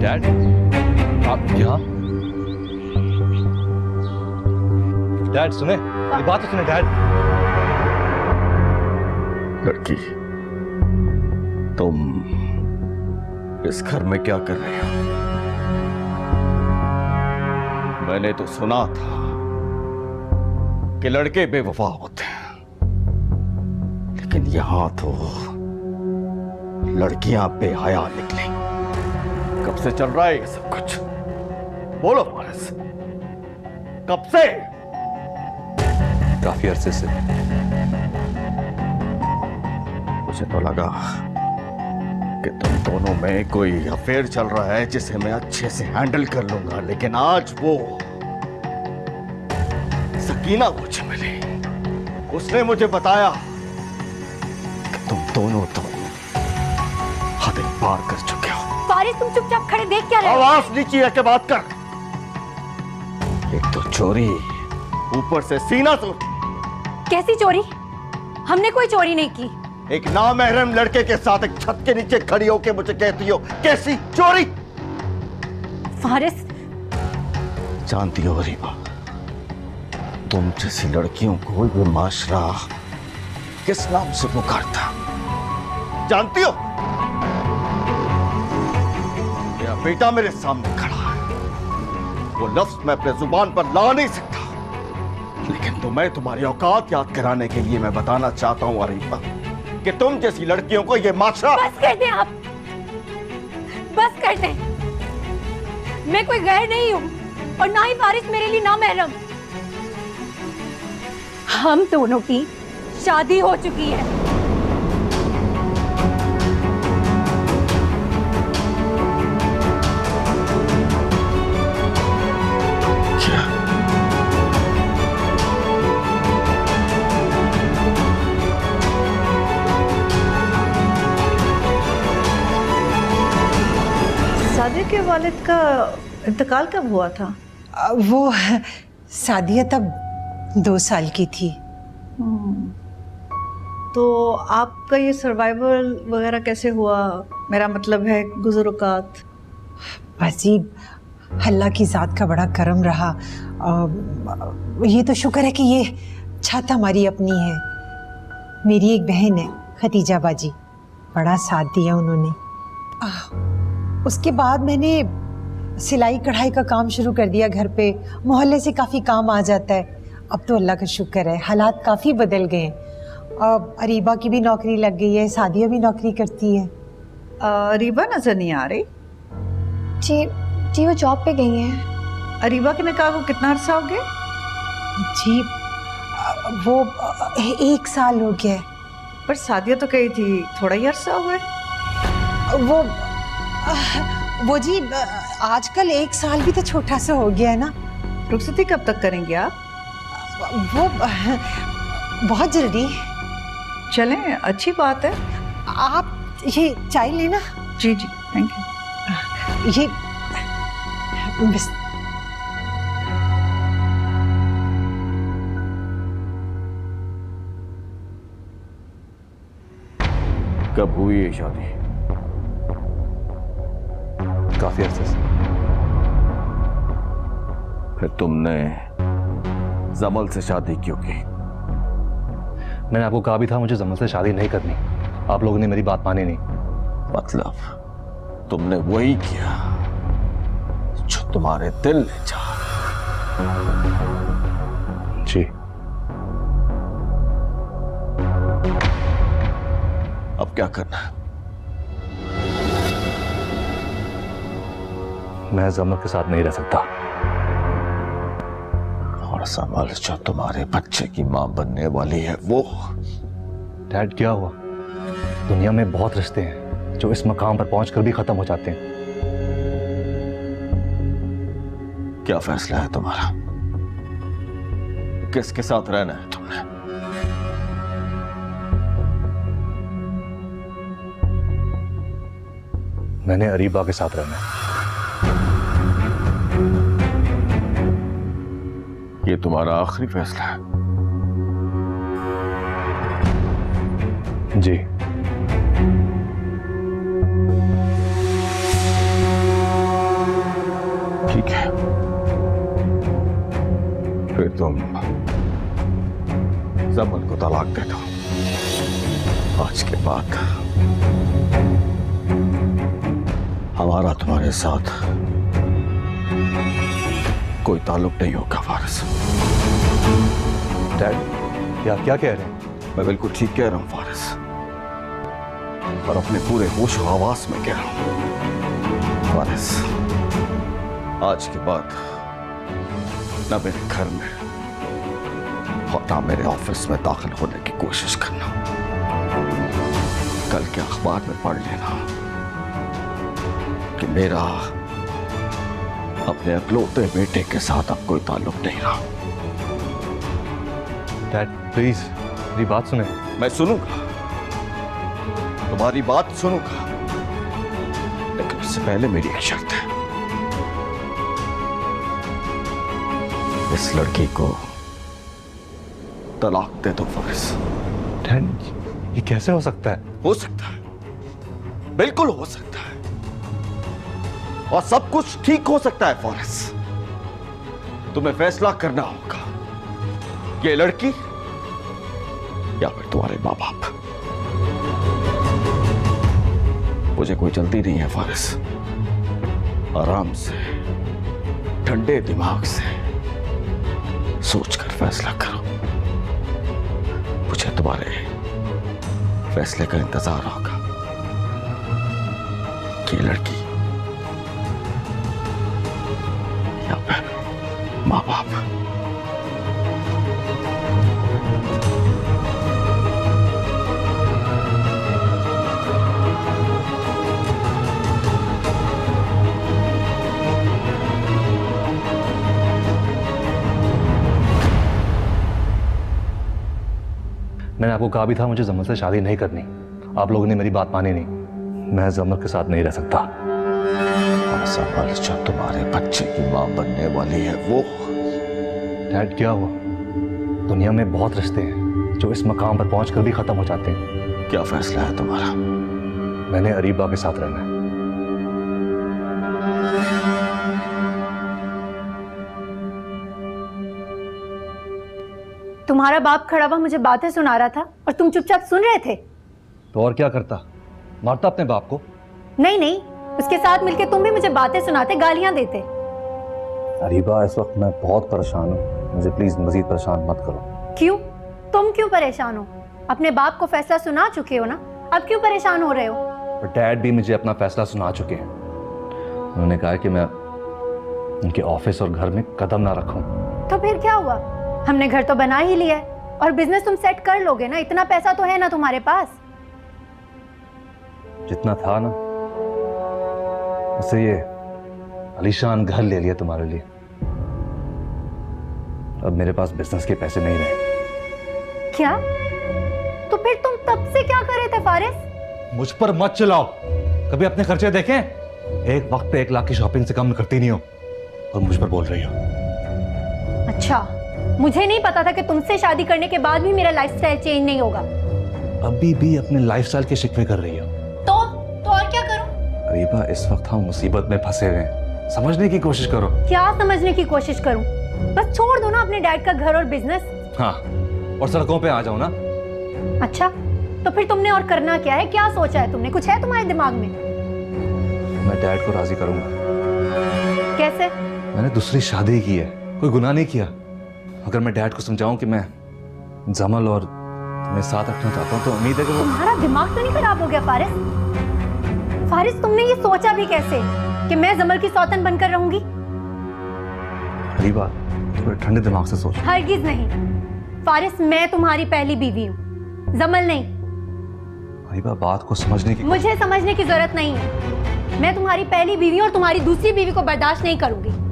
Dad, आप यहाँ? Dad सुने, ये बात तो सुने डैड। लड़की, तुम इस घर में क्या कर रहे हो? मैंने तो सुना था कि लड़के बेवफा होते हैं, लेकिन यहां तो लड़कियां बेहया निकली। कब से चल रहा है ये सब कुछ? बोलो फारिस, कब से? काफी अरसे से। मुझे तो लगा कि तुम दोनों में कोई अफेयर चल रहा है जिसे मैं अच्छे से हैंडल कर लूंगा, लेकिन आज वो सकीना मुझे मिली। उसने मुझे बताया कि तुम दोनों तो हदें पार कर चुके हो। फारिस, तुम चुपचाप खड़े देख क्या रहे हो? आवाज नीचे रख के बात कर। एक तो चोरी, ऊपर से सीना चोरी। कैसी चोरी? हमने कोई चोरी नहीं की। एक नामहरम लड़के के साथ एक छत के नीचे खड़ी होके मुझे कहती हो कैसी चोरी? फारिस, जानती हो रीबा, तुम जैसी लड़कियों को ये माशरा किस नाम से पुकारता जानती हो? मेरा बेटा मेरे सामने खड़ा है, वो लफ्ज मैं अपने जुबान पर ला नहीं सकता, लेकिन तुम्हें तुम्हारी औकात याद कराने के लिए मैं बताना चाहता हूं अरीबा कि तुम जैसी लड़कियों को ये माशरा। बस कर दें आप, बस कर दें। मैं कोई गैर नहीं हूं और ना ही फारिस मेरे लिए नामहरम। हम दोनों की शादी हो चुकी है। सादिया के वालिद का इंतकाल कब हुआ था? वो सादिया तब 2 साल की थी। तो आपका ये सर्वाइवल वगैरह कैसे हुआ? मेरा मतलब है गुज़र-औक़ात। अजीब, अल्लाह की ज़ात का बड़ा करम रहा। ये तो शुक्र है कि ये छत हमारी अपनी है। मेरी एक बहन है खतीजा बाजी, बड़ा साथ दिया उन्होंने। उसके बाद मैंने सिलाई कढ़ाई का काम शुरू कर दिया घर पे। मोहल्ले से काफ़ी काम आ जाता है। अब तो अल्लाह का शुक्र है, हालात काफ़ी बदल गए हैं। अब अरीबा की भी नौकरी लग गई है, सादिया भी नौकरी करती है। अरीबा नजर नहीं आ रही। जी जी, वो जॉब पे गई हैं। अरीबा के निकाह को कितना अरसा हो गया? जी वो 1 साल हो गया है। पर सादिया तो कही थी थोड़ा ही अरसा हुआ है। वो जी आजकल 1 साल भी तो छोटा सा हो गया है ना। रुखसती कब तक करेंगे आप? वो बहुत जल्दी। चलें, अच्छी बात है। आप ये चाय लेना। जी जी, थैंक यू। ये बस। कब हुई ये शादी? काफी अरसे से। फिर तुमने जमल से शादी क्यों की? मैंने आपको कहा भी था मुझे जमल से शादी नहीं करनी, आप लोगों ने मेरी बात मानी नहीं। मतलब तुमने वही किया जो तुम्हारे दिल ने चाहा। जी। अब क्या करना है? मैं जमल के साथ नहीं रह सकता। और समल जो तुम्हारे बच्चे की मां बनने वाली है वो? डैड, क्या हुआ? दुनिया में बहुत रिश्ते हैं जो इस मकाम पर पहुंचकर भी खत्म हो जाते हैं। क्या फैसला है तुम्हारा? किसके साथ रहना है तुमने? मैंने अरीबा के साथ रहना है। ये तुम्हारा आखिरी फैसला है? जी। तुम जमल को तलाक दे दो। आज के बाद हमारा तुम्हारे साथ कोई ताल्लुक नहीं होगा फारिस। डैड या क्या कह रहे हैं? मैं बिल्कुल ठीक कह रहा हूं फारिस, और अपने पूरे होश और आवाज में कह रहा हूं। फारिस, आज के बाद ना मेरे घर में और ना मेरे ऑफिस में दाखिल होने की कोशिश करना। कल के अखबार में पढ़ लेना कि मेरा अपने अकलौते बेटे के साथ अब कोई ताल्लुक नहीं रहा। डैड प्लीज मेरी बात सुने। मैं सुनूंगा, तुम्हारी बात सुनूंगा, लेकिन उससे पहले मेरी एक शर्त है। इस लड़की को तलाक दे दो फारिस। डैड ये कैसे हो सकता है? हो सकता है, बिल्कुल हो सकता है, और सब कुछ ठीक हो सकता है फारिस। तुम्हें फैसला करना होगा, ये लड़की या फिर तुम्हारे माँ बाप। मुझे कोई जल्दी नहीं है फारिस, आराम से ठंडे दिमाग से सोचकर फैसला करो। मुझे तुम्हारे फैसले का इंतजार होगा कि लड़की या फिर माँ बाप। मैंने आपको कहा भी था मुझे जमल से शादी नहीं करनी। आप लोगों ने मेरी बात मानी नहीं। मैं जमल के साथ नहीं रह सकता। जमल जो तुम्हारे बच्चे की मां बनने वाली है वो। डैड क्या हुआ? दुनिया में बहुत रिश्ते हैं जो इस मकाम पर पहुंचकर भी खत्म हो जाते हैं। क्या फैसला है तुम्हारा? मैंने अरीबा के साथ रहना है। तुम्हारा बाप खड़ा हुआ मुझे बातें सुना रहा था और तुम चुपचाप सुन रहे थे। तो और क्या करता? मारता अपने बाप को? नहीं नहीं, उसके साथ मिलके तुम भी मुझे बातें सुनाते, गालियां देते। अरीबा इस वक्त मैं बहुत परेशान हूँ, मुझे प्लीज मजीद परेशान मत करो। क्यों? तुम क्यों परेशान हो? अपने बाप को फैसला सुना चुके हो ना, अब क्यों परेशान हो रहे हो? पर डैड भी मुझे अपना फैसला सुना चुके हैं। उन्होंने कहा कि मैं उनके ऑफिस और घर में कदम ना रखूं। तो फिर क्या हुआ? हमने घर तो बना ही लिया है और बिजनेस तुम सेट कर लोगे ना, इतना पैसा तो है ना तुम्हारे पास। जितना था ना उससे ये आलीशान घर ले लिया तुम्हारे लिए। अब मेरे पास बिजनेस के पैसे नहीं रहे। क्या? तो फिर तुम तब से क्या कर रहे थे फारिस? मुझ पर मत चलाओ। कभी अपने खर्चे देखें? एक वक्त पे 1 लाख की शॉपिंग से कम करती नहीं हो और मुझ पर बोल रही हो। अच्छा, मुझे नहीं पता था कि तुमसे शादी करने के बाद भी मेरा लाइफस्टाइल चेंज नहीं होगा। अभी भी अपने लाइफस्टाइल के शिकवे कर रही हो। तो और क्या करूं? अरीबा इस वक्त हम मुसीबत में फंसे हुए हैं, समझने की कोशिश करो। क्या समझने की कोशिश करूं? बस छोड़ दो ना अपने डैड का घर और बिजनेस। हाँ, और सड़कों पे आ जाओ ना। अच्छा, तो फिर तुमने और करना क्या है? क्या सोचा है तुमने? कुछ है तुम्हारे दिमाग में? मैं डैड को राजी करूंगा। कैसे? मैंने दूसरी शादी की है, कोई गुनाह नहीं किया। अगर मैं डैड को समझाऊं कि मैं जमल और तुम्हें साथ रखना चाहता हूं तो उम्मीद है कि वो। तुम्हारा दिमाग तो नहीं खराब हो गया फारिस? फारिस, तुमने ये सोचा भी कैसे कि मैं जमल की सौतन बनकर रहूंगी? अरीबा थोड़े ठंडे दिमाग से सोच। हरगिज नहीं फारिस, मैं तुम्हारी पहली बीवी हूँ, जमल नहीं। अरीबा बात को समझने की। मुझे समझने की जरूरत नहीं है। मैं तुम्हारी पहली बीवी हूँ और तुम्हारी दूसरी बीवी को बर्दाश्त नहीं करूंगी।